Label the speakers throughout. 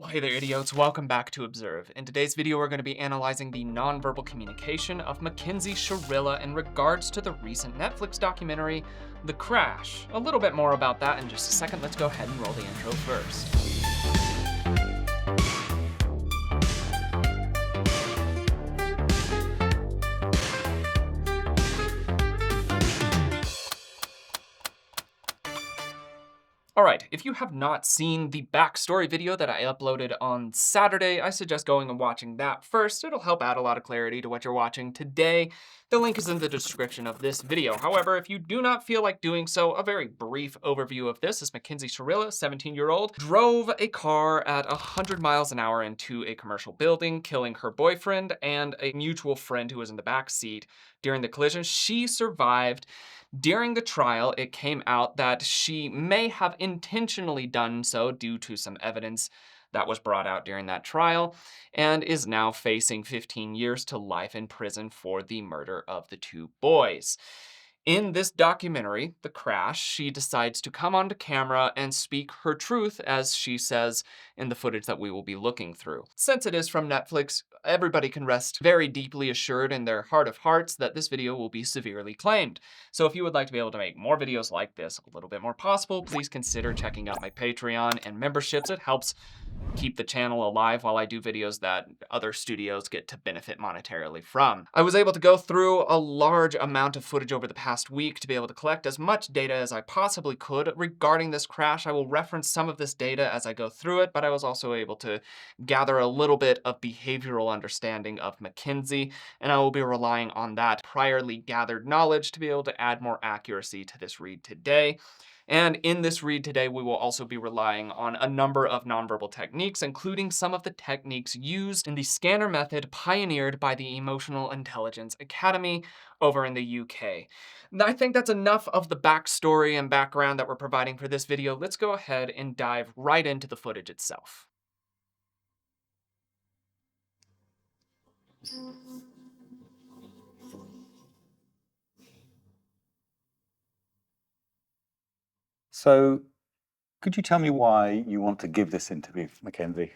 Speaker 1: Well, hey there, idiots. Welcome back to Observe. In today's video, we're going to be analyzing the nonverbal communication of Mackenzie Shirilla in regards to the recent Netflix documentary, The Crash. A little bit more about that in just a second. Let's go ahead and roll the intro first. Alright, if you have not seen the backstory video that I uploaded on Saturday, I suggest going and watching that first. It'll help add a lot of clarity to what you're watching today. The link is in the description of this video. However, if you do not feel like doing so, a very brief overview of this is Mackenzie Shirilla, 17-year-old, drove a car at 100 miles an hour into a commercial building, killing her boyfriend and a mutual friend who was in the back seat. During the collision, she survived. During the trial, it came out that she may have intentionally done so due to some evidence that was brought out during that trial, and is now facing 15 years to life in prison for the murder of the two boys. In this documentary, The Crash, she decides to come onto camera and speak her truth, as she says in the footage that we will be looking through. Since it is from Netflix, everybody can rest very deeply assured in their heart of hearts that this video will be severely claimed. So if you would like to be able to make more videos like this a little bit more possible, please consider checking out my Patreon and memberships. It helps keep the channel alive while I do videos that other studios get to benefit monetarily from. I was able to go through a large amount of footage over the past week to be able to collect as much data as I possibly could regarding this crash. I will reference some of this data as I go through it, but I was also able to gather a little bit of behavioral understanding of Mackenzie, and I will be relying on that priorly gathered knowledge to be able to add more accuracy to this read today. And in this read today, we will also be relying on a number of nonverbal techniques, including some of the techniques used in the scanner method pioneered by the Emotional Intelligence Academy over in the UK. I think that's enough of the backstory and background that we're providing for this video. Let's go ahead and dive right into the footage itself.
Speaker 2: So, could you tell me why you want to give this interview, Mackenzie?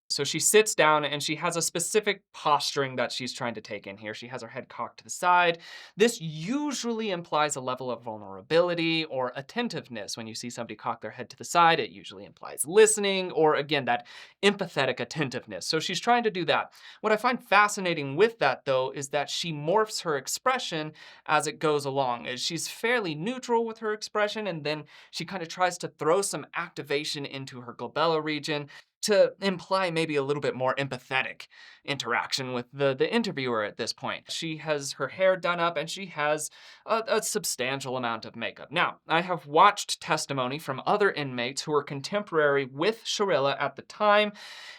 Speaker 1: So she sits down and she has a specific posturing that she's trying to take in here. She has her head cocked to the side. This usually implies a level of vulnerability or attentiveness. When you see somebody cock their head to the side, it usually implies listening or, again, that empathetic attentiveness. So she's trying to do that. What I find fascinating with that, though, is that she morphs her expression as it goes along. She's fairly neutral with her expression, and then she kind of tries to throw some activation into her glabella region to imply maybe a little bit more empathetic interaction with the interviewer at this point. She has her hair done up and she has a substantial amount of makeup. Now, I have watched testimony from other inmates who were contemporary with Shirilla at the time,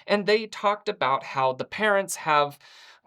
Speaker 1: and they talked about how the parents have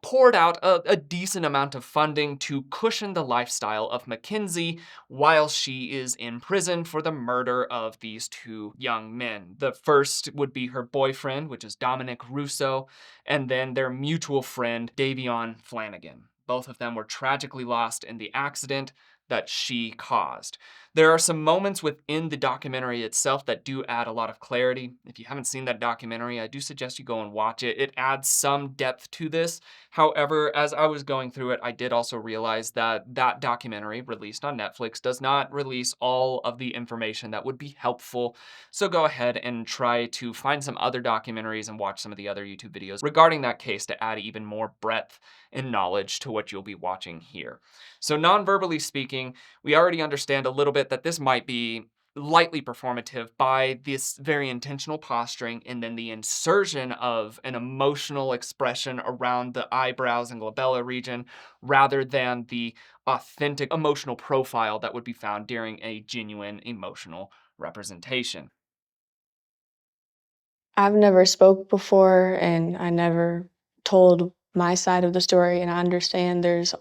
Speaker 1: poured out a decent amount of funding to cushion the lifestyle of Mackenzie while she is in prison for the murder of these two young men. The first would be her boyfriend, which is Dominic Russo, and then their mutual friend, Davion Flanagan. Both of them were tragically lost in the accident that she caused. There are some moments within the documentary itself that do add a lot of clarity. If you haven't seen that documentary, I do suggest you go and watch it. It adds some depth to this. However, as I was going through it, I did also realize that that documentary, released on Netflix, does not release all of the information that would be helpful. So go ahead and try to find some other documentaries and watch some of the other YouTube videos regarding that case to add even more breadth and knowledge to what you'll be watching here. So non-verbally speaking, we already understand a little bit that this might be lightly performative by this very intentional posturing and then the insertion of an emotional expression around the eyebrows and glabella region rather than the authentic emotional profile that would be found during a genuine emotional representation.
Speaker 3: I've never spoke before and I never told my side of the story, and I understand there's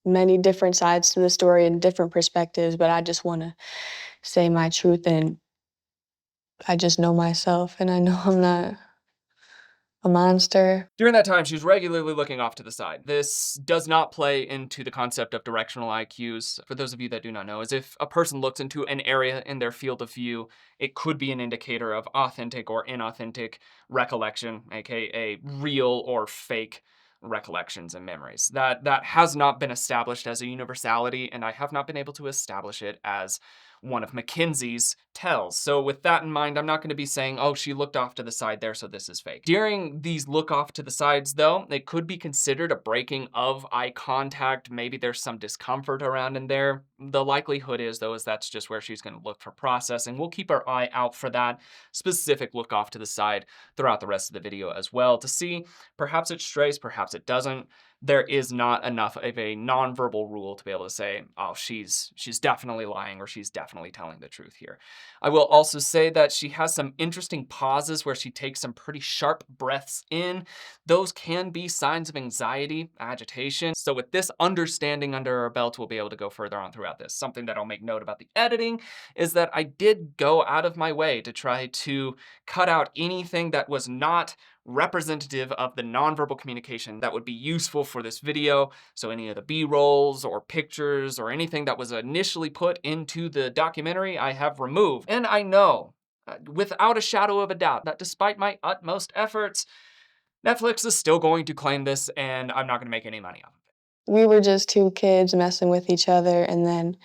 Speaker 3: many different sides to the story and different perspectives, but I just want to say my truth, and I just know myself, and I know I'm a monster.
Speaker 1: During that time, she was regularly looking off to the side. This does not play into the concept of directional IQs. For those of you that do not know, is if a person looks into an area in their field of view, it could be an indicator of authentic or inauthentic recollection, aka real or fake recollections and memories. That has not been established as a universality, and I have not been able to establish it as one of Mackenzie's tells. So with that in mind, I'm not going to be saying, oh, she looked off to the side there, so this is fake. During these look off to the sides, though, it could be considered a breaking of eye contact. Maybe there's some discomfort around in there. The likelihood is, though, is that's just where she's going to look for processing. We'll keep our eye out for that specific look off to the side throughout the rest of the video as well to see perhaps it strays, perhaps it doesn't. There is not enough of a nonverbal rule to be able to say, oh, she's definitely lying or she's definitely telling the truth here. I will also say that she has some interesting pauses where she takes some pretty sharp breaths in. Those can be signs of anxiety, agitation. So with this understanding under our belt, we'll be able to go further on throughout this. Something that I'll make note about the editing is that I did go out of my way to try to cut out anything that was not representative of the nonverbal communication that would be useful for this video. So any of the B-rolls or pictures or anything that was initially put into the documentary, I have removed. And I know, without a shadow of a doubt, that despite my utmost efforts, Netflix is still going to claim this and I'm not going to make any money off of it.
Speaker 3: We were just two kids messing with each other, and then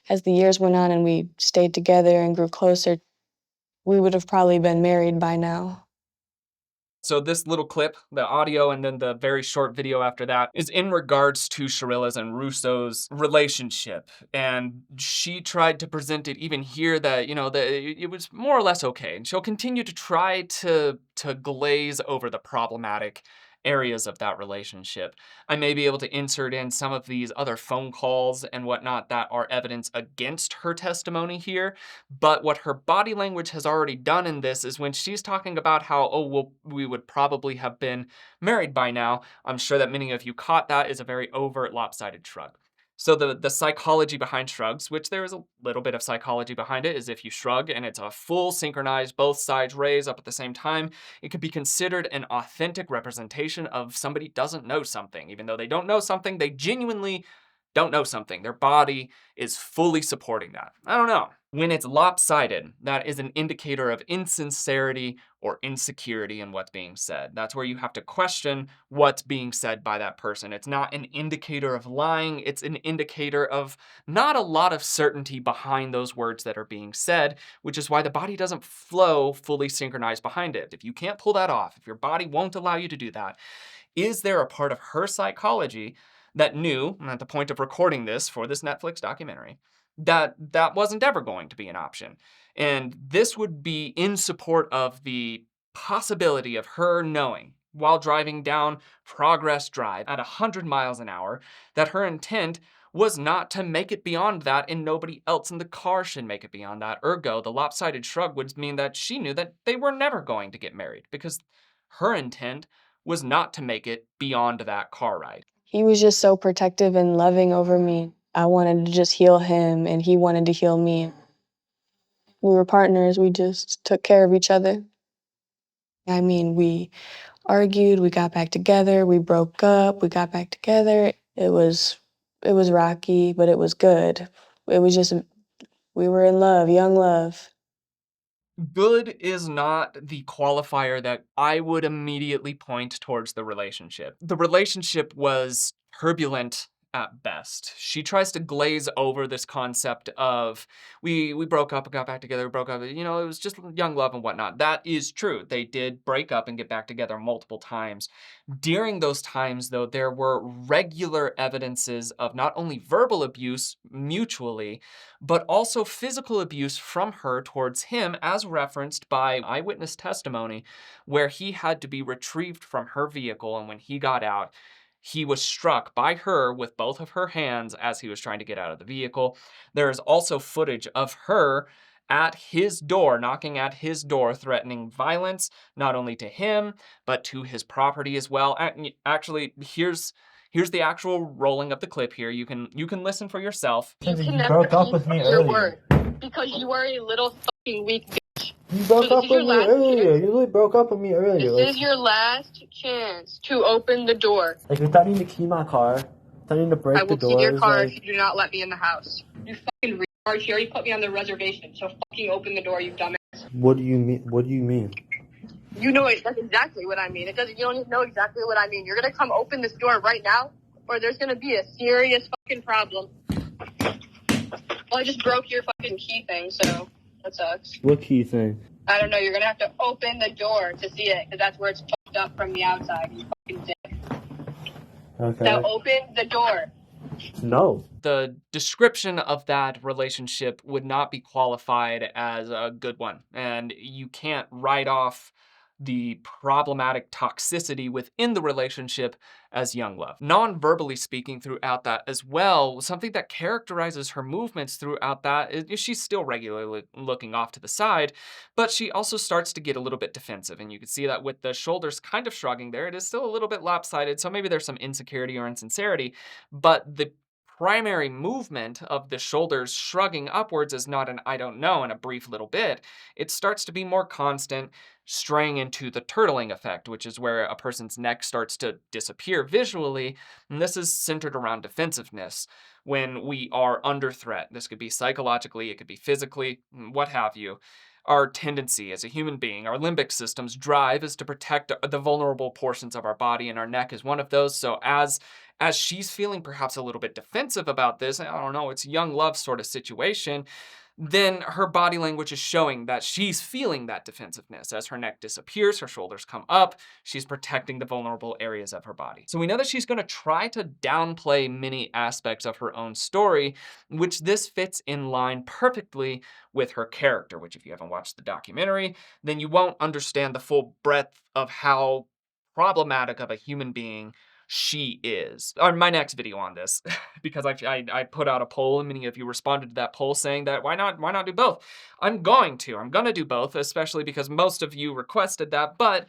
Speaker 3: as the years went on and we stayed together and grew closer, we would have probably been married by now.
Speaker 1: So this little clip, the audio, and then the very short video after that is in regards to Shirilla's and Russo's relationship. And she tried to present it even here that, it was more or less okay. And she'll continue to try to glaze over the problematic areas of that relationship. I may be able to insert in some of these other phone calls and whatnot that are evidence against her testimony here, but what her body language has already done in this is when she's talking about how, oh, well, we would probably have been married by now, I'm sure that many of you caught that is a very overt lopsided shrug. So the psychology behind shrugs, which there is a little bit of psychology behind it, is if you shrug and it's a full synchronized, both sides raise up at the same time, it could be considered an authentic representation of somebody doesn't know something. Even though they don't know something, they genuinely don't know something. Their body is fully supporting that. I don't know. When it's lopsided, that is an indicator of insincerity or insecurity in what's being said. That's where you have to question what's being said by that person. It's not an indicator of lying. It's an indicator of not a lot of certainty behind those words that are being said, which is why the body doesn't flow fully synchronized behind it. If you can't pull that off, if your body won't allow you to do that, is there a part of her psychology that knew, at the point of recording this for this Netflix documentary, that wasn't ever going to be an option? And this would be in support of the possibility of her knowing, while driving down Progress Drive at 100 miles an hour, that her intent was not to make it beyond that and nobody else in the car should make it beyond that. Ergo, the lopsided shrug would mean that she knew that they were never going to get married because her intent was not to make it beyond that car ride.
Speaker 3: He was just so protective and loving over me. I wanted to just heal him, and he wanted to heal me. We were partners. We just took care of each other. I mean, we argued, we got back together, we broke up, we got back together. It was rocky, but it was good. It was just, we were in love, young love.
Speaker 1: Good is not the qualifier that I would immediately point towards the relationship. The relationship was turbulent at best. She tries to glaze over this concept of we broke up and got back together, we broke up, it was just young love and whatnot. That is true. They did break up and get back together multiple times. During those times, though, there were regular evidences of not only verbal abuse mutually, but also physical abuse from her towards him, as referenced by eyewitness testimony, where he had to be retrieved from her vehicle, and when he got out, he was struck by her with both of her hands as he was trying to get out of the vehicle. There is also footage of her at his door, knocking at his door, threatening violence, not only to him, but to his property as well. Actually, here's the actual rolling of the clip here. You can listen for yourself.
Speaker 4: You broke up with me earlier. Because you are a little fucking weak bitch. You broke
Speaker 5: So
Speaker 4: up
Speaker 5: this is your
Speaker 4: with me
Speaker 5: last
Speaker 4: earlier.
Speaker 5: chance.
Speaker 4: You literally broke up with me earlier.
Speaker 5: This is your last chance to open the door.
Speaker 4: Like, you're threatening to key my car, threatening to
Speaker 5: I
Speaker 4: break the
Speaker 5: will key your
Speaker 4: doors.
Speaker 5: car if
Speaker 4: Like,
Speaker 5: you do not let me in the house. You fucking retard. She already put me on the reservation, so fucking open the door, you dumbass.
Speaker 4: what do you mean? What do you mean?
Speaker 5: You know it. That's exactly what I mean. You don't even know exactly what I mean. You're gonna come open this door right now, or there's gonna be a serious fucking problem. Well, I just broke your fucking key thing, so that sucks.
Speaker 4: What key thing?
Speaker 5: I don't know. You're gonna have to open the door to see it, because that's where it's fucked up from the outside. You fucking dick.
Speaker 4: Okay.
Speaker 5: Now open the door.
Speaker 4: No.
Speaker 1: The description of that relationship would not be qualified as a good one. And you can't write off the problematic toxicity within the relationship as young love. Non-verbally speaking throughout that as well, something that characterizes her movements throughout that is she's still regularly looking off to the side, but she also starts to get a little bit defensive. And you can see that with the shoulders kind of shrugging there, it is still a little bit lopsided. So maybe there's some insecurity or insincerity, but the primary movement of the shoulders shrugging upwards is not an I don't know in a brief little bit. It starts to be more constant, straying into the turtling effect, which is where a person's neck starts to disappear visually. And this is centered around defensiveness. When we are under threat, this could be psychologically, it could be physically, what have you. Our tendency as a human being, our limbic system's drive is to protect the vulnerable portions of our body, and our neck is one of those. So as she's feeling perhaps a little bit defensive about this, I don't know, it's young love sort of situation, then her body language is showing that she's feeling that defensiveness. As her neck disappears, her shoulders come up, she's protecting the vulnerable areas of her body. So we know that she's going to try to downplay many aspects of her own story, which this fits in line perfectly with her character, which if you haven't watched the documentary, then you won't understand the full breadth of how problematic of a human being she is. Or my next video on this, because I put out a poll and many of you responded to that poll saying that why not do both? I'm gonna do both, especially because most of you requested that, but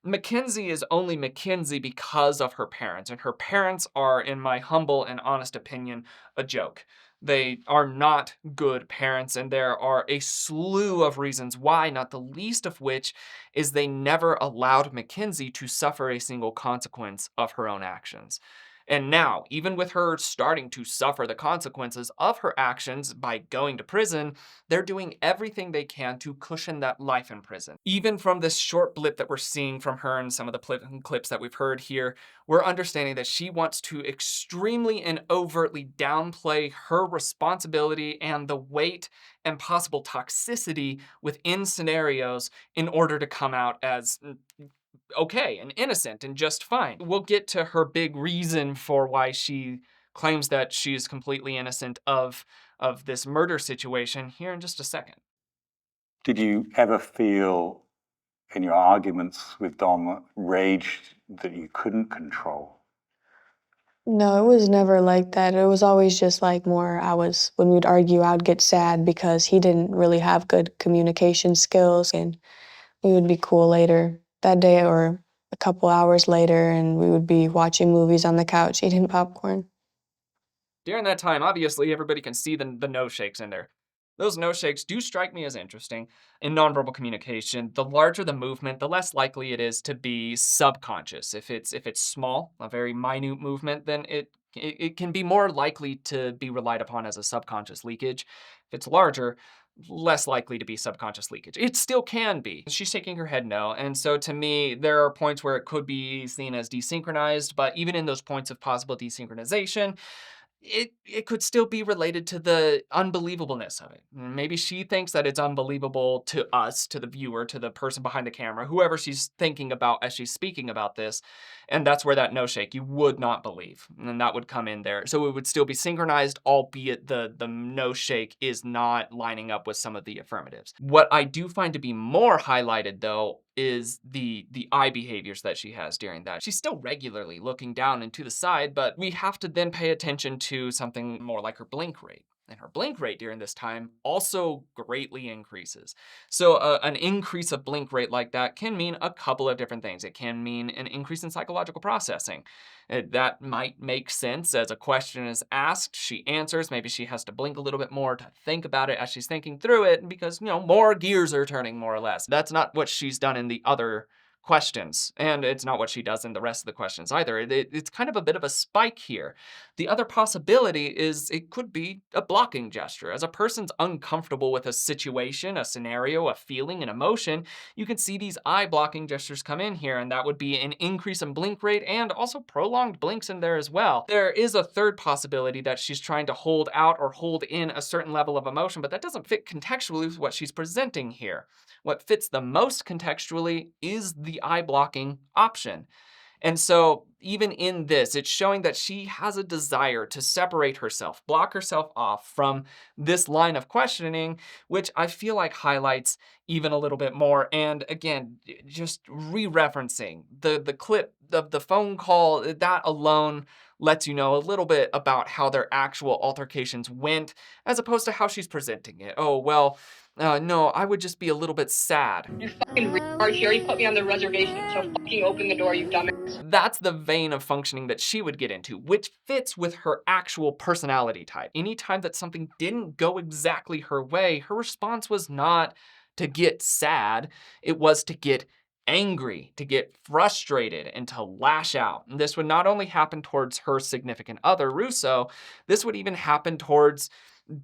Speaker 1: Mackenzie is only Mackenzie because of her parents, and her parents are, in my humble and honest opinion, a joke. They are not good parents, and there are a slew of reasons why, not the least of which is they never allowed Mackenzie to suffer a single consequence of her own actions. And now, even with her starting to suffer the consequences of her actions by going to prison, they're doing everything they can to cushion that life in prison. Even from this short blip that we're seeing from her and some of the clips that we've heard here, we're understanding that she wants to extremely and overtly downplay her responsibility and the weight and possible toxicity within scenarios in order to come out as okay and innocent and just fine. We'll get to her big reason for why she claims that she's completely innocent of this murder situation here in just a second.
Speaker 2: Did you ever feel in your arguments with Dom rage that you couldn't control?
Speaker 3: No, it was never like that. It was always just like more, when we'd argue, I would get sad because he didn't really have good communication skills, and we would be cool later that day or a couple hours later, and we would be watching movies on the couch, eating popcorn.
Speaker 1: During that time, obviously, everybody can see the nose shakes in there. Those nose shakes do strike me as interesting. In nonverbal communication, the larger the movement, the less likely it is to be subconscious. If it's small, a very minute movement, then it can be more likely to be relied upon as a subconscious leakage. If it's larger, less likely to be subconscious leakage. It still can be. She's shaking her head no, and so to me, there are points where it could be seen as desynchronized, but even in those points of possible desynchronization, it could still be related to the unbelievableness of it. Maybe she thinks that it's unbelievable to us, to the viewer, to the person behind the camera, whoever she's thinking about as she's speaking about this. And that's where that no shake you would not believe. And that would come in there. So it would still be synchronized, albeit the no shake is not lining up with some of the affirmatives. What I do find to be more highlighted though is the eye behaviors that she has during that. She's still regularly looking down and to the side, but we have to then pay attention to something more like her blink rate. And her blink rate during this time also greatly increases. So an increase of blink rate like that can mean a couple of different things. It can mean an increase in psychological processing. That might make sense as a question is asked, she answers, maybe she has to blink a little bit more to think about it as she's thinking through it because, more gears are turning more or less. That's not what she's done in the other questions, and it's not what she does in the rest of the questions either. It's kind of a bit of a spike here. The other possibility is it could be a blocking gesture. As a person's uncomfortable with a situation, a scenario, a feeling, an emotion, you can see these eye blocking gestures come in here, and that would be an increase in blink rate and also prolonged blinks in there as well. There is a third possibility that she's trying to hold out or hold in a certain level of emotion, but that doesn't fit contextually with what she's presenting here. What fits the most contextually is the eye blocking option. And so even in this, it's showing that she has a desire to separate herself, block herself off from this line of questioning, which I feel like highlights even a little bit more. And again, just re-referencing the clip of the phone call, that alone lets you know a little bit about how their actual altercations went, as opposed to how she's presenting it. Oh, well, no, I would just be a little bit sad.
Speaker 5: You fucking retard. She already put me on the reservation, so fucking open the door, you dumbass.
Speaker 1: That's the vein of functioning that she would get into, which fits with her actual personality type. Anytime that something didn't go exactly her way, her response was not to get sad, it was to get angry, to get frustrated, and to lash out. And this would not only happen towards her significant other, Russo, this would even happen towards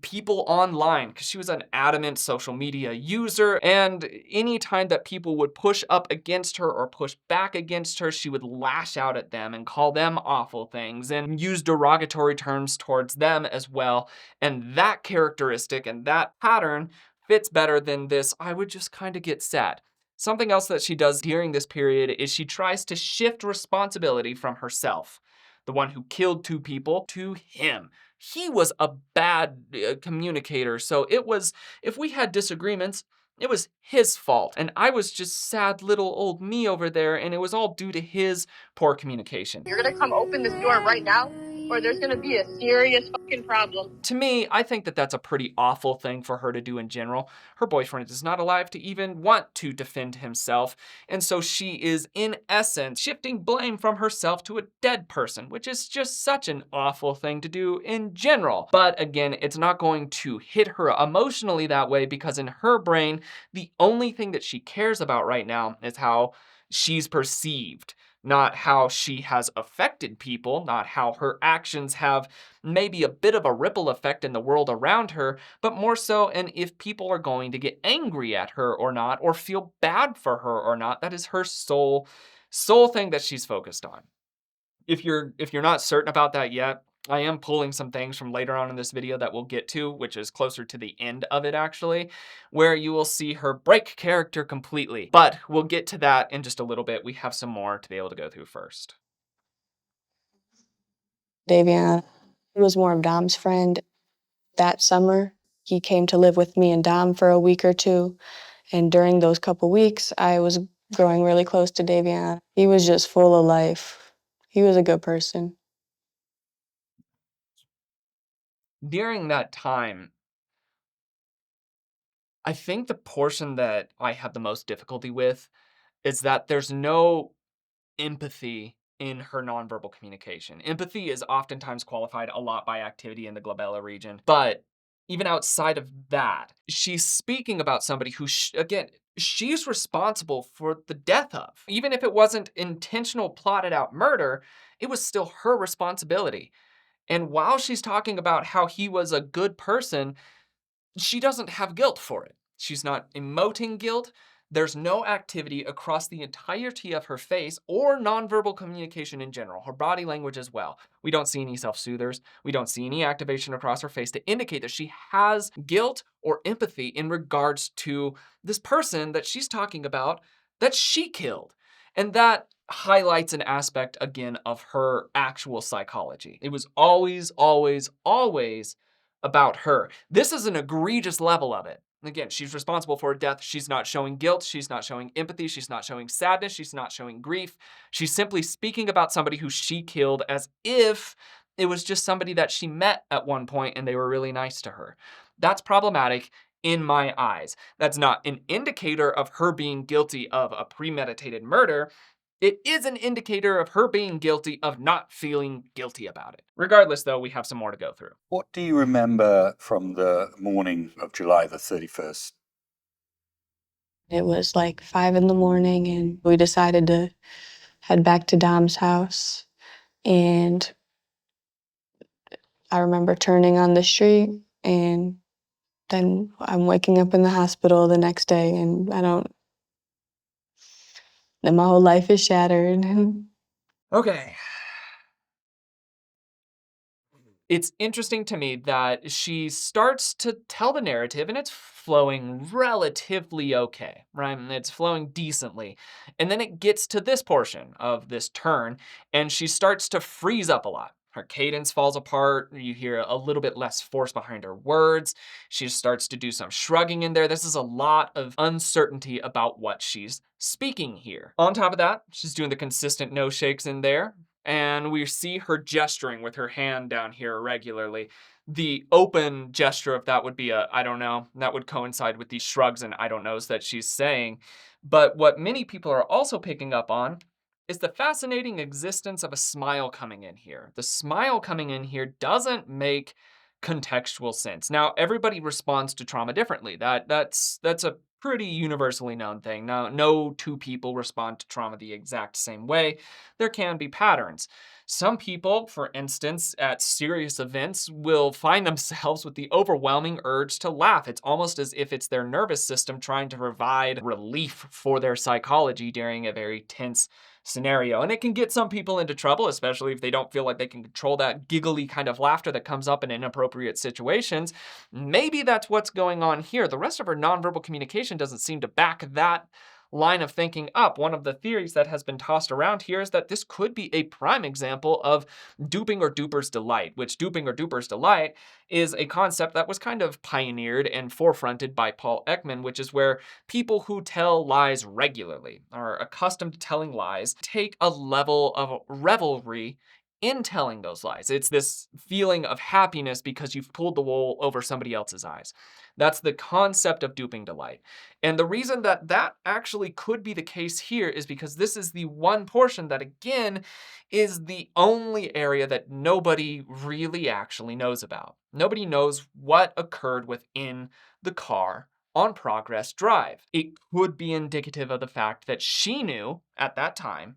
Speaker 1: people online, because she was an adamant social media user, and anytime that people would push up against her or push back against her, she would lash out at them and call them awful things and use derogatory terms towards them as well. And that characteristic and that pattern fits better than this, I would just kind of get sad. Something else that she does during this period is she tries to shift responsibility from herself, the one who killed 2 people, to him. He was a bad communicator, so it was, if we had disagreements, it was his fault. And I was just sad little old me over there, and it was all due to his poor communication.
Speaker 5: You're gonna come open this door right now, or there's gonna be a serious fucking problem.
Speaker 1: To me, I think that that's a pretty awful thing for her to do in general. Her boyfriend is not alive to even want to defend himself, and so she is, in essence, shifting blame from herself to a dead person, which is just such an awful thing to do in general. But again, it's not going to hit her emotionally that way, because in her brain, the only thing that she cares about right now is how she's perceived, not how she has affected people, not how her actions have maybe a bit of a ripple effect in the world around her, but more so in if people are going to get angry at her or not, or feel bad for her or not. That is her sole thing that she's focused on. If you're not certain about that yet, I am pulling some things from later on in this video that we'll get to, which is closer to the end of it actually, where you will see her break character completely. But we'll get to that in just a little bit. We have some more to be able to go through first.
Speaker 3: Davion was more of Dom's friend. That summer, he came to live with me and Dom for a week or two. And during those couple weeks, I was growing really close to Davion. He was just full of life. He was a good person.
Speaker 1: During that time, I think the portion that I have the most difficulty with is that there's no empathy in her nonverbal communication. Empathy is oftentimes qualified a lot by activity in the glabella region, but even outside of that, she's speaking about somebody who, again, she's responsible for the death of. Even if it wasn't intentional, plotted out murder, it was still her responsibility. And while she's talking about how he was a good person, she doesn't have guilt for it. She's not emoting guilt. There's no activity across the entirety of her face or nonverbal communication in general, her body language as well. We don't see any self-soothers. We don't see any activation across her face to indicate that she has guilt or empathy in regards to this person that she's talking about that she killed. And that highlights an aspect, again, of her actual psychology. It was always, always, always about her. This is an egregious level of it. Again, she's responsible for her death. She's not showing guilt. She's not showing empathy. She's not showing sadness. She's not showing grief. She's simply speaking about somebody who she killed as if It was just somebody that she met at one point and they were really nice to her. That's problematic in my eyes. That's not an indicator of her being guilty of a premeditated murder. It is an indicator of her being guilty of not feeling guilty about it. Regardless, though, we have some more to go through.
Speaker 2: What do you remember from the morning of July the 31st?
Speaker 3: It was like 5 in the morning, and we decided to head back to Dom's house. And I remember turning on the street, and then I'm waking up in the hospital the next day, and then my whole life is shattered.
Speaker 1: Okay. It's interesting to me that she starts to tell the narrative and it's flowing relatively okay, right? It's flowing decently. And then it gets to this portion of this turn and she starts to freeze up a lot. Her cadence falls apart. You hear a little bit less force behind her words. She starts to do some shrugging in there. This is a lot of uncertainty about what she's speaking here. On top of that, she's doing the consistent no shakes in there. And we see her gesturing with her hand down here regularly. The open gesture of that would be a, I don't know, that would coincide with these shrugs and I don't knows that she's saying. But what many people are also picking up on is the fascinating existence of a smile coming in here. The smile coming in here doesn't make contextual sense. Now, everybody responds to trauma differently. That's a pretty universally known thing. Now, no two people respond to trauma the exact same way. There can be patterns. Some people, for instance, at serious events, will find themselves with the overwhelming urge to laugh. It's almost as if it's their nervous system trying to provide relief for their psychology during a very tense scenario. And it can get some people into trouble, especially if they don't feel like they can control that giggly kind of laughter that comes up in inappropriate situations. Maybe that's what's going on here. The rest of her nonverbal communication doesn't seem to back that line of thinking up. One of the theories that has been tossed around here is that this could be a prime example of duping or duper's delight, which duping or duper's delight is a concept that was kind of pioneered and forefronted by Paul Ekman, which is where people who tell lies regularly, are accustomed to telling lies, take a level of revelry in telling those lies. It's this feeling of happiness because you've pulled the wool over somebody else's eyes. That's the concept of duping delight. And the reason that that actually could be the case here is because this is the one portion that, again, is the only area that nobody really actually knows about. Nobody knows what occurred within the car on Progress Drive. It could be indicative of the fact that she knew at that time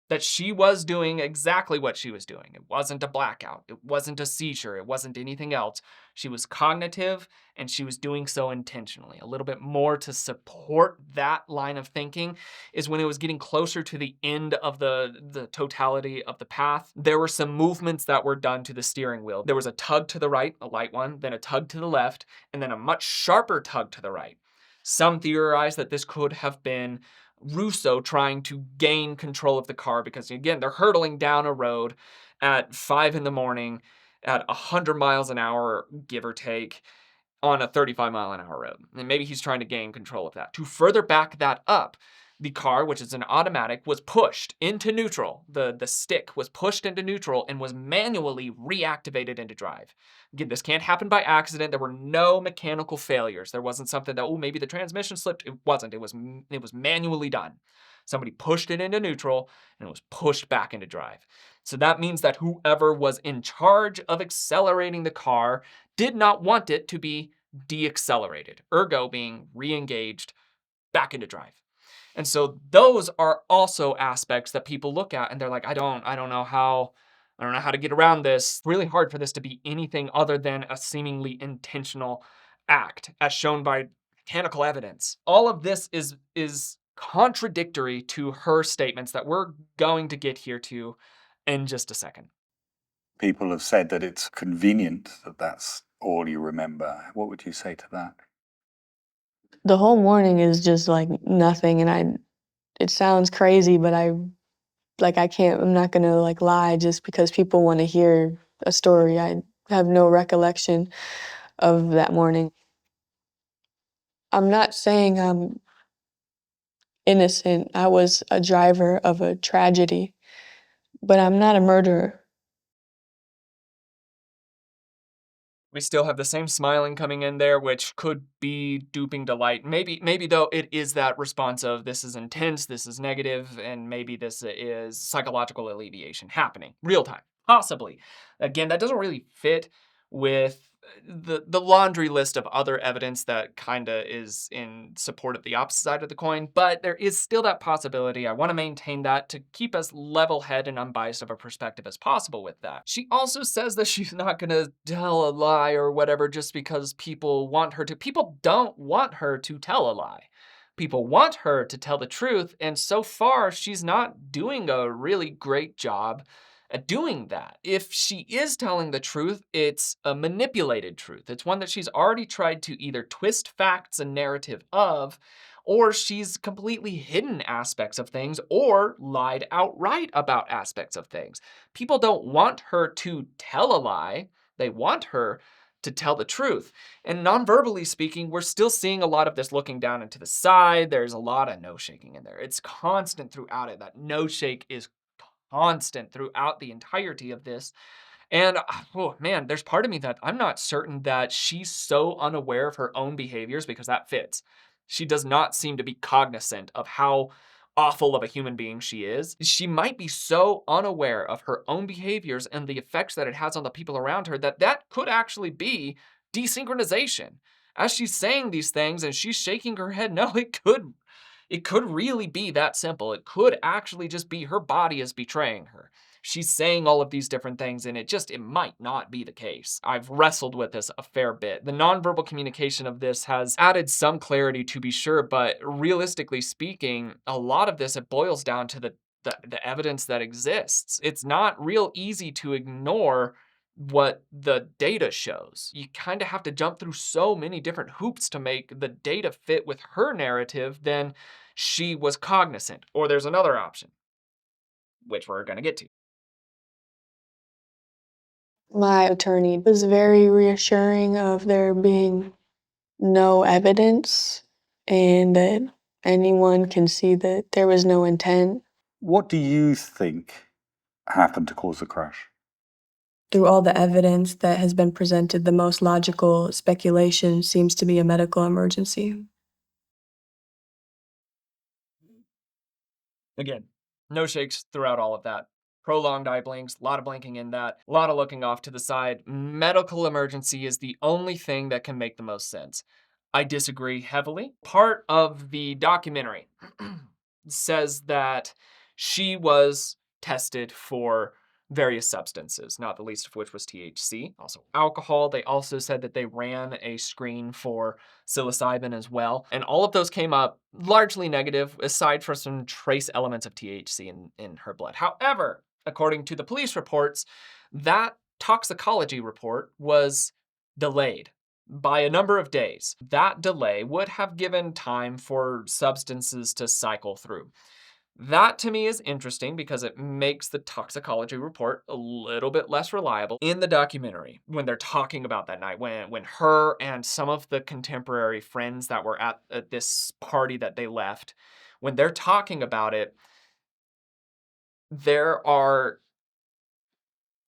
Speaker 1: that she was doing exactly what she was doing. It wasn't a blackout. It wasn't a seizure. It wasn't anything else. She was cognitive and she was doing so intentionally. A little bit more to support that line of thinking is when it was getting closer to the end of the totality of the path, there were some movements that were done to the steering wheel. There was a tug to the right, a light one, then a tug to the left, and then a much sharper tug to the right. Some theorize that this could have been Russo trying to gain control of the car because, again, they're hurtling down a road at 5 in the morning at 100 miles an hour, give or take, on a 35-mile-an-hour road. And maybe he's trying to gain control of that. To further back that up, the car, which is an automatic, was pushed into neutral. The stick was pushed into neutral and was manually reactivated into drive. Again, this can't happen by accident. There were no mechanical failures. There wasn't something that, oh, maybe the transmission slipped. It wasn't. It was manually done. Somebody pushed it into neutral and it was pushed back into drive. So that means that whoever was in charge of accelerating the car did not want it to be deaccelerated, ergo being re-engaged back into drive. And so those are also aspects that people look at and they're like, I don't know how to get around this. It's really hard for this to be anything other than a seemingly intentional act, as shown by mechanical evidence. All of this is contradictory to her statements that we're going to get here to in just a second.
Speaker 2: People have said that it's convenient that that's all you remember. What would you say to that?
Speaker 3: The whole morning is just like nothing, and it sounds crazy, but I'm not gonna like lie just because people want to hear a story. I have no recollection of that morning. I'm not saying I'm innocent. I was a driver of a tragedy, but I'm not a murderer.
Speaker 1: We still have the same smiling coming in there, which could be duping delight. Maybe though it is that response of this is intense, this is negative, and maybe this is psychological alleviation happening real time, possibly. Again, that doesn't really fit with the laundry list of other evidence that kind of is in support of the opposite side of the coin, but there is still that possibility. I want to maintain that to keep as level-headed and unbiased of a perspective as possible with that. She also says that she's not going to tell a lie or whatever just because people want her to. People don't want her to tell a lie. People want her to tell the truth, and so far she's not doing a really great job at doing that. If she is telling the truth, it's a manipulated truth. It's one that she's already tried to either twist facts and narrative of, or she's completely hidden aspects of things or lied outright about aspects of things. People don't want her to tell a lie. They want her to tell the truth. And non-verbally speaking, we're still seeing a lot of this looking down and to the side. There's a lot of no shaking in there. It's constant throughout it. That no shake is constant throughout the entirety of this. And oh man, there's part of me that I'm not certain that she's so unaware of her own behaviors, because that fits. She does not seem to be cognizant of how awful of a human being she is. She might be so unaware of her own behaviors and the effects that it has on the people around her that that could actually be desynchronization. As she's saying these things and she's shaking her head, no, it could really be that simple. It could actually just be her body is betraying her. She's saying all of these different things, and it might not be the case. I've wrestled with this a fair bit. The nonverbal communication of this has added some clarity, to be sure, but realistically speaking, a lot of this, it boils down to the evidence that exists. It's not real easy to ignore what the data shows. You kind of have to jump through so many different hoops to make the data fit with her narrative, then she was cognizant. Or there's another option, which we're going to get to.
Speaker 3: My attorney was very reassuring of there being no evidence and that anyone can see that there was no intent.
Speaker 2: What do you think happened to cause the crash?
Speaker 3: Through all the evidence that has been presented, the most logical speculation seems to be a medical emergency.
Speaker 1: Again, no shakes throughout all of that. Prolonged eye blinks, a lot of blinking in that, a lot of looking off to the side. Medical emergency is the only thing that can make the most sense. I disagree heavily. Part of the documentary says that she was tested for various substances, not the least of which was THC, also alcohol. They also said that they ran a screen for psilocybin as well. And all of those came up largely negative, aside from some trace elements of THC in her blood. However, according to the police reports, that toxicology report was delayed by a number of days. That delay would have given time for substances to cycle through. That to me is interesting because it makes the toxicology report a little bit less reliable. In the documentary, when they're talking about that night, when her and some of the contemporary friends that were at this party that they left, when they're talking about it, there are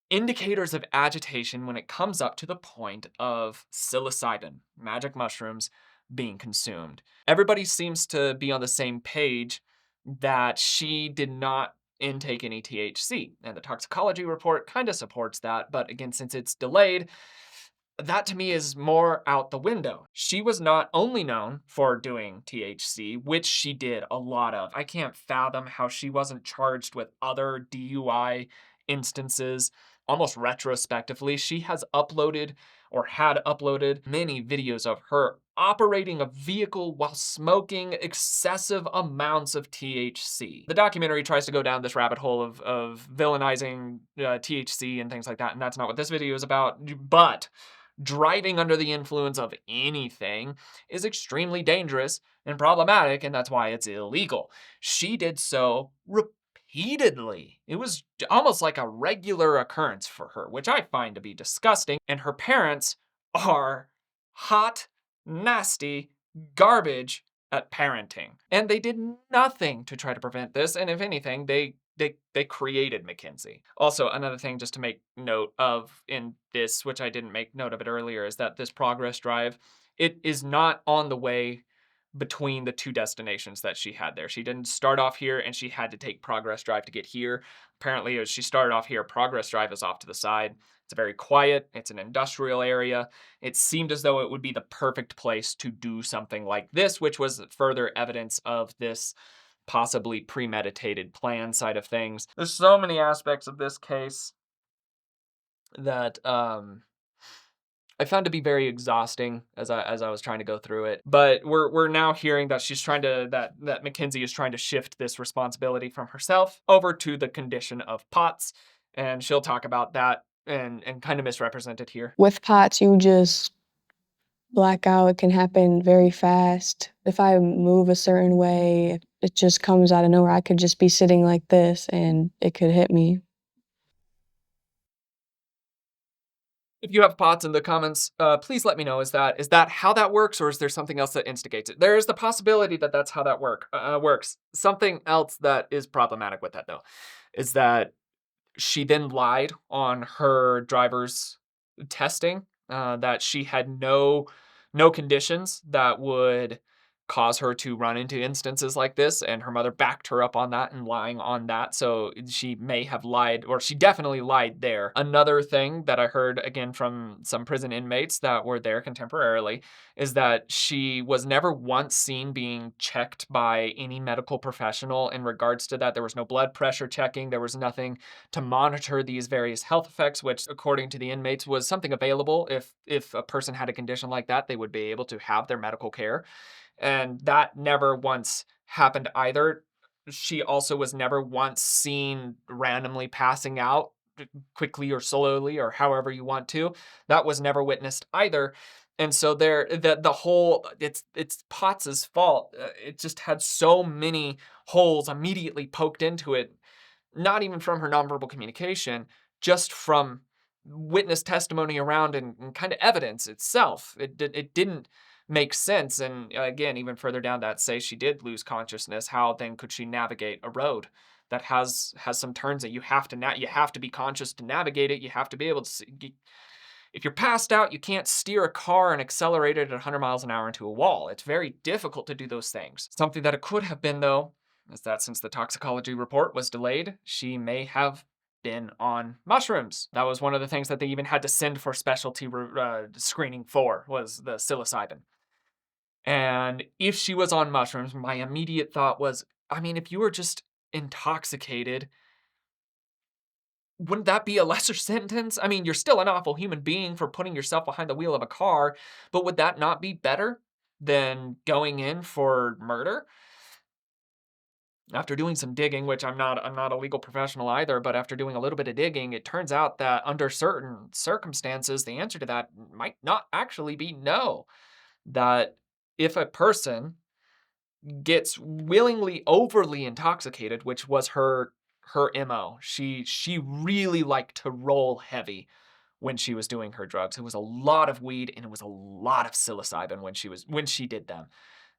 Speaker 1: indicators of agitation when it comes up to the point of psilocybin, magic mushrooms, being consumed. Everybody seems to be on the same page that she did not intake any THC. And the toxicology report kind of supports that. But again, since it's delayed, that to me is more out the window. She was not only known for doing THC, which she did a lot of. I can't fathom how she wasn't charged with other DUI instances. Almost retrospectively, she has uploaded or had uploaded many videos of her operating a vehicle while smoking excessive amounts of THC. The documentary tries to go down this rabbit hole of villainizing THC and things like that, and that's not what this video is about. But driving under the influence of anything is extremely dangerous and problematic, and that's why it's illegal. She did so repeatedly. It was almost like a regular occurrence for her, which I find to be disgusting. And her parents are hot, nasty garbage at parenting. And they did nothing to try to prevent this. And if anything, they they created Mackenzie. Also, another thing just to make note of in this, which I didn't make note of it earlier, is that this progress drive, it is not on the way between the two destinations that she had there. She didn't start off here and she had to take progress drive to get here. Apparently, as she started off here, progress drive is off to the side. It's very quiet. It's an industrial area. It seemed as though it would be the perfect place to do something like this, which was further evidence of this possibly premeditated plan side of things. There's so many aspects of this case that I found to be very exhausting as I was trying to go through it. But we're now hearing that she's trying to that Mackenzie is trying to shift this responsibility from herself over to the condition of POTS, and she'll talk about that and kind of misrepresent it here.
Speaker 3: With POTS, you just black out. It can happen very fast. If I move a certain way, it just comes out of nowhere. I could just be sitting like this and it could hit me.
Speaker 1: If you have POTS in the comments, please let me know. Is that how that works, or is there something else that instigates it? There is the possibility that that's how that works. Something else that is problematic with that, though, is that she then lied on her driver's testing, that she had no conditions that would cause her to run into instances like this, and her mother backed her up on that and lying on that. So she may have lied, or she definitely lied there. Another thing that I heard again from some prison inmates that were there contemporarily is that she was never once seen being checked by any medical professional in regards to that. There was no blood pressure checking. There was nothing to monitor these various health effects, which according to the inmates was something available. If a person had a condition like that, they would be able to have their medical care. And that never once happened either. She also was never once seen randomly passing out quickly or slowly or however you want to. That was never witnessed either. And so the whole, it's Potts's fault. It just had so many holes immediately poked into it, not even from her nonverbal communication, just from witness testimony around and kind of evidence itself. It didn't make sense. And again, even further down that, say she did lose consciousness, how then could she navigate a road that has some turns that you have to be conscious to navigate it. You have to be able to see. If you're passed out, you can't steer a car and accelerate it at 100 miles an hour into a wall. It's very difficult to do those things. Something that it could have been, though, is that since the toxicology report was delayed, she may have been on mushrooms. That was one of the things that they even had to send for specialty screening for, was the psilocybin. And if she was on mushrooms, my immediate thought was, I mean, if you were just intoxicated, wouldn't that be a lesser sentence? I mean, you're still an awful human being for putting yourself behind the wheel of a car, but would that not be better than going in for murder? After doing some digging, which I'm not a legal professional either, but after doing a little bit of digging, it turns out that under certain circumstances, the answer to that might not actually be no. That if a person gets willingly overly intoxicated, which was her MO, she really liked to roll heavy when she was doing her drugs. It was a lot of weed and it was a lot of psilocybin when she did them.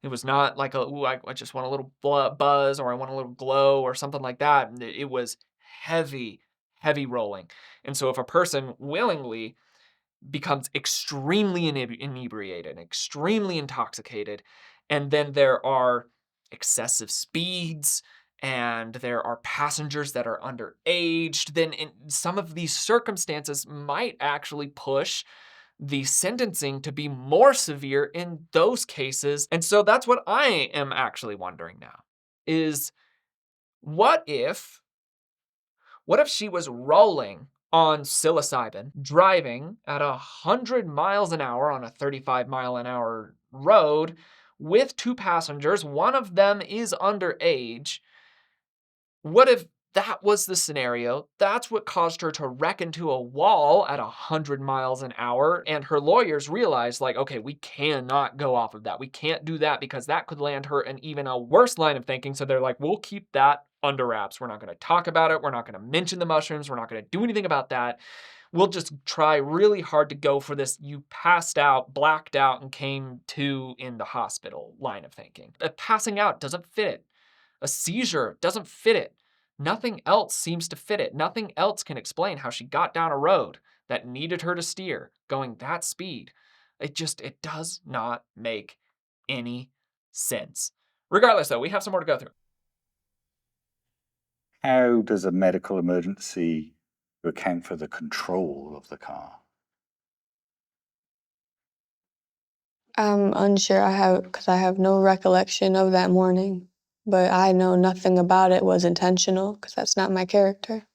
Speaker 1: It was not like I just want a little buzz or I want a little glow or something like that. It was heavy rolling. And so if a person willingly becomes extremely inebriated, extremely intoxicated, and then there are excessive speeds and there are passengers that are underaged, then in some of these circumstances might actually push the sentencing to be more severe in those cases. And so that's what I am actually wondering now is what if she was rolling on psilocybin, driving at 100 miles an hour on a 35 mile an hour road with two passengers, one of them is underage. What if that was the scenario? That's what caused her to wreck into a wall at 100 miles an hour. And her lawyers realized, like, okay, we cannot go off of that. We can't do that because that could land her in even a worse line of thinking. So they're like, we'll keep that under wraps. We're not going to talk about it. We're not going to mention the mushrooms. We're not going to do anything about that. We'll just try really hard to go for this you passed out, blacked out, and came to in the hospital line of thinking. Passing out doesn't fit it. A seizure doesn't fit it. Nothing else seems to fit it. Nothing else can explain how she got down a road that needed her to steer, going that speed. It does not make any sense. Regardless, though, we have some more to go through.
Speaker 2: How does a medical emergency account for the control of the car?
Speaker 3: I'm unsure. Because I have no recollection of that morning, but I know nothing about it was intentional because that's not my character.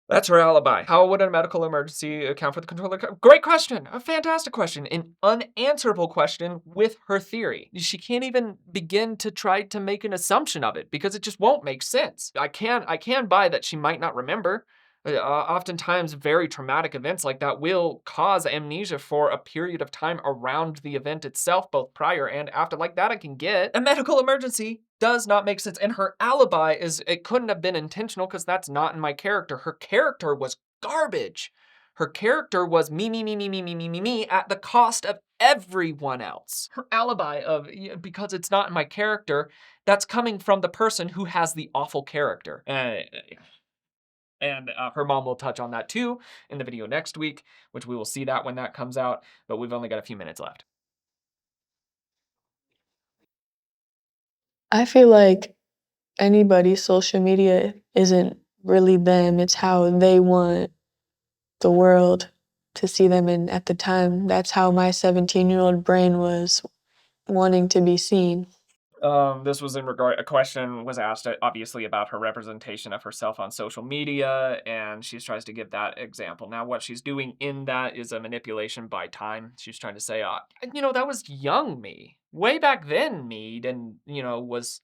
Speaker 1: That's her alibi. How would a medical emergency account for the control of the car? Great question. A fantastic question. An unanswerable question with her theory. She can't even begin to try to make an assumption of it because it just won't make sense. I can buy that she might not remember. Oftentimes, very traumatic events like that will cause amnesia for a period of time around the event itself, both prior and after. Like that, I can get. A medical emergency does not make sense. And her alibi it couldn't have been intentional because that's not in my character. Her character was garbage. Her character was me at the cost of everyone else. Her alibi because it's not in my character, that's coming from the person who has the awful character. And her mom will touch on that too in the video next week, which we will see that when that comes out, but we've only got a few minutes left.
Speaker 3: I feel like anybody's social media isn't really them. It's how they want the world to see them. And at the time, that's how my 17-year-old brain was wanting to be seen.
Speaker 1: This was a question was asked obviously about her representation of herself on social media, and she tries to give that example. Now, what she's doing in that is a manipulation by time. She's trying to say, that was young me. Way back then, me, and, was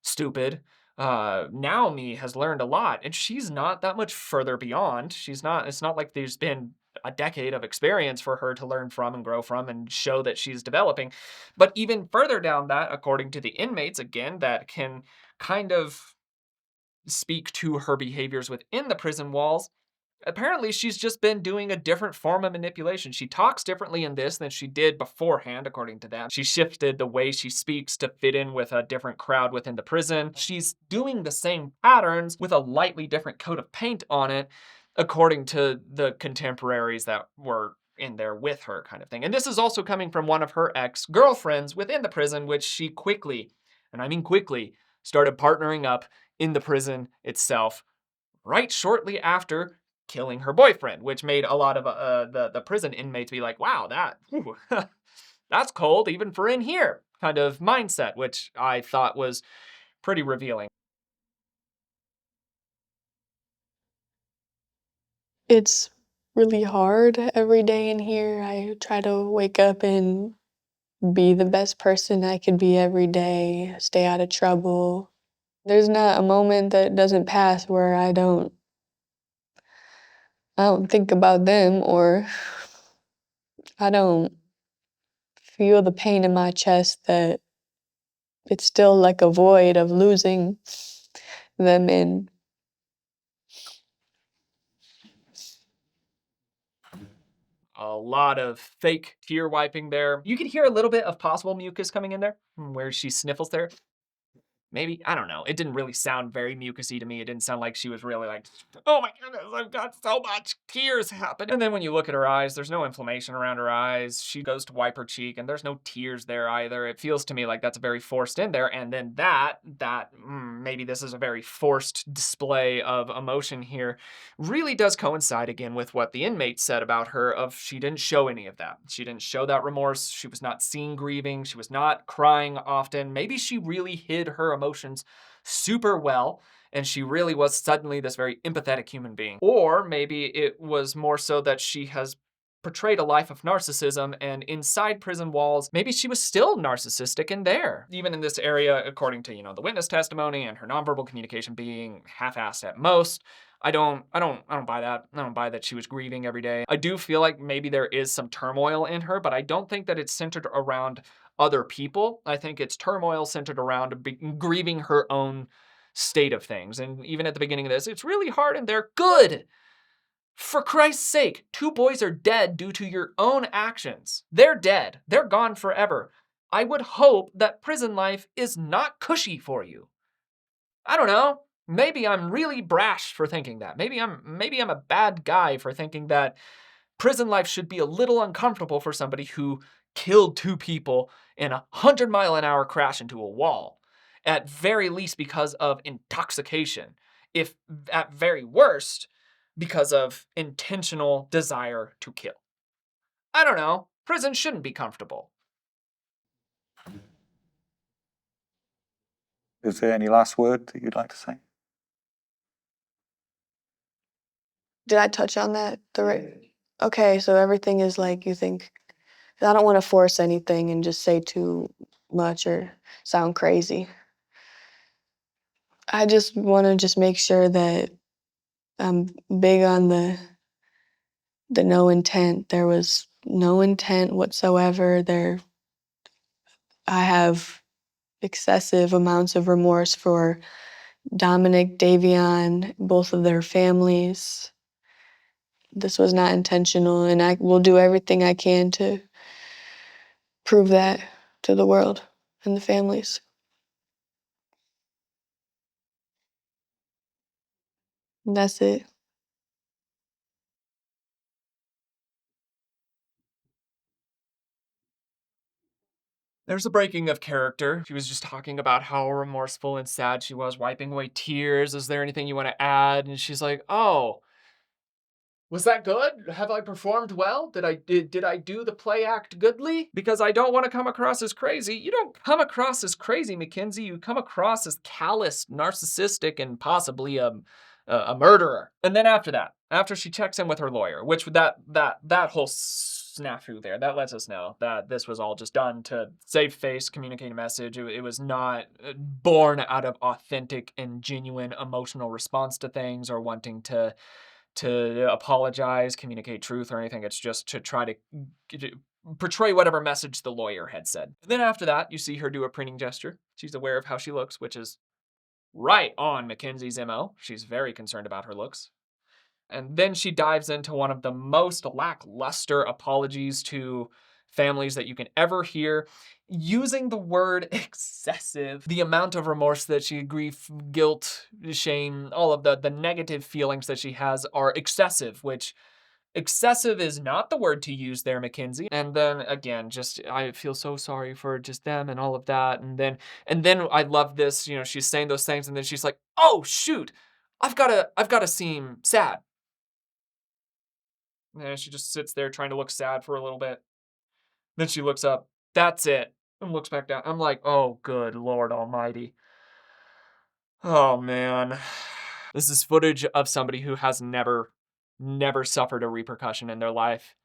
Speaker 1: stupid. Now me has learned a lot, and she's not that much further beyond. It's not like there's been a decade of experience for her to learn from and grow from and show that she's developing. But even further down that, according to the inmates, again, that can kind of speak to her behaviors within the prison walls. Apparently, she's just been doing a different form of manipulation. She talks differently in this than she did beforehand, according to them. She shifted the way she speaks to fit in with a different crowd within the prison. She's doing the same patterns with a lightly different coat of paint on it, according to the contemporaries that were in there with her, kind of thing. And this is also coming from one of her ex-girlfriends within the prison, which she quickly, and I mean quickly, started partnering up in the prison itself right shortly after killing her boyfriend, which made a lot of the prison inmates be like, wow, that's cold even for in here kind of mindset, which I thought was pretty revealing.
Speaker 3: It's really hard every day in here. I try to wake up and be the best person I could be every day, stay out of trouble. There's not a moment that doesn't pass where I don't think about them, or I don't feel the pain in my chest that it's still like a void of losing them in.
Speaker 1: A lot of fake tear wiping there. You can hear a little bit of possible mucus coming in there, where she sniffles there. Maybe, I don't know. It didn't really sound very mucusy to me. It didn't sound like she was really like, oh my goodness, I've got so much tears happening. And then when you look at her eyes, there's no inflammation around her eyes. She goes to wipe her cheek and there's no tears there either. It feels to me like that's very forced in there. And then maybe this is a very forced display of emotion here, really does coincide again with what the inmate said about her of she didn't show any of that. She didn't show that remorse. She was not seen grieving. She was not crying often. Maybe she really hid her emotions super well, and she really was suddenly this very empathetic human being. Or maybe it was more so that she has portrayed a life of narcissism, and inside prison walls, maybe she was still narcissistic in there. Even in this area, according to, the witness testimony and her nonverbal communication being half-assed at most, I don't buy that. I don't buy that she was grieving every day. I do feel like maybe there is some turmoil in her, but I don't think that it's centered around other people. I think it's turmoil centered around grieving her own state of things. And even at the beginning of this, it's really hard and they're good. For Christ's sake, 2 boys are dead due to your own actions. They're dead. They're gone forever. I would hope that prison life is not cushy for you. I don't know. Maybe I'm really brash for thinking that. Maybe I'm a bad guy for thinking that prison life should be a little uncomfortable for somebody who killed 2 people in a 100-mile-an-hour crash into a wall. At very least because of intoxication. If at very worst, because of intentional desire to kill. I don't know. Prison shouldn't be comfortable.
Speaker 2: Is there any last word that you'd like to say?
Speaker 3: Did I touch on that? Okay, so everything is like you think. I don't want to force anything and just say too much or sound crazy. I just want to just make sure that I'm big on the no intent. There was no intent whatsoever. I have excessive amounts of remorse for Dominic, Davion, both of their families. This was not intentional, and I will do everything I can to prove that to the world and the families. And that's it.
Speaker 1: There's a breaking of character. She was just talking about how remorseful and sad she was, wiping away tears. Is there anything you want to add? And she's like, oh, was that good? Have I performed well? Did I do the play act goodly? Because I don't want to come across as crazy. You don't come across as crazy, Mackenzie. You come across as callous, narcissistic, and possibly a murderer. And then after she checks in with her lawyer, which that whole snafu there, that lets us know that this was all just done to save face, communicate a message. It was not born out of authentic and genuine emotional response to things or wanting to apologize, communicate truth, or anything. It's just to try to portray whatever message the lawyer had said. And then after that, you see her do a preening gesture. She's aware of how she looks, which is right on Mackenzie's MO. She's very concerned about her looks. And then she dives into one of the most lackluster apologies to families that you can ever hear, using the word excessive. The amount of remorse that she, grief, guilt, shame, all of the negative feelings that she has are excessive, which excessive is not the word to use there, Mackenzie. And then again, just I feel so sorry for just them and all of that. And then I love this, she's saying those things and then she's like, oh shoot, I've gotta seem sad. And she just sits there trying to look sad for a little bit. Then she looks up. That's it. And looks back down. I'm like, oh, good Lord Almighty. Oh, man. This is footage of somebody who has never suffered a repercussion in their life.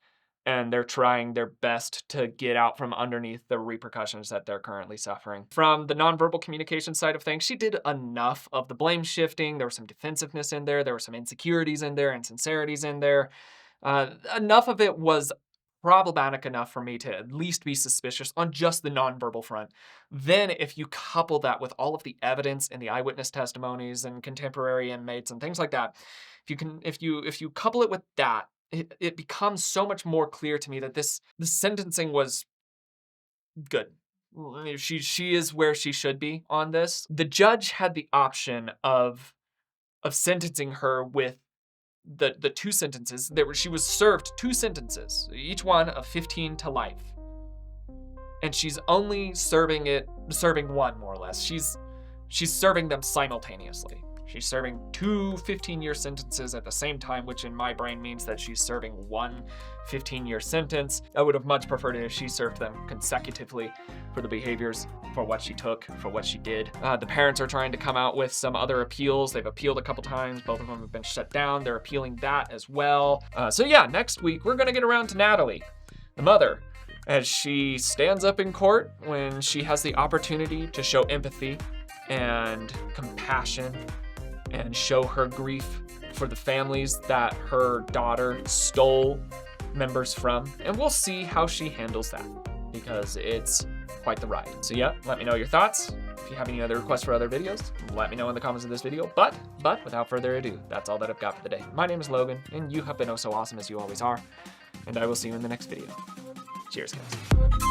Speaker 1: And they're trying their best to get out from underneath the repercussions that they're currently suffering. From the nonverbal communication side of things, she did enough of the blame shifting. There was some defensiveness in there. There were some insecurities in there, insincerities in there. Enough of it was problematic enough for me to at least be suspicious on just the nonverbal front. Then if you couple that with all of the evidence and the eyewitness testimonies and contemporary inmates and things like that, if you couple it with that, it becomes so much more clear to me that the sentencing was good. She is where she should be on this. The judge had the option of sentencing her with the 2 sentences. She was served 2 sentences, each one of 15 to life. And she's only serving one, more or less. She's serving them simultaneously. She's serving 2 15-year sentences at the same time, which in my brain means that she's serving 1 15-year sentence. I would have much preferred it if she served them consecutively for the behaviors, for what she took, for what she did. The parents are trying to come out with some other appeals. They've appealed a couple times. Both of them have been shut down. They're appealing that as well. So yeah, next week we're gonna get around to Natalie, the mother, as she stands up in court when she has the opportunity to show empathy and compassion and show her grief for the families that her daughter stole members from. And we'll see how she handles that, because it's quite the ride. So yeah, let me know your thoughts. If you have any other requests for other videos, let me know in the comments of this video. But without further ado, that's all that I've got for today. My name is Logan, and you have been oh so awesome as you always are. And I will see you in the next video. Cheers, guys.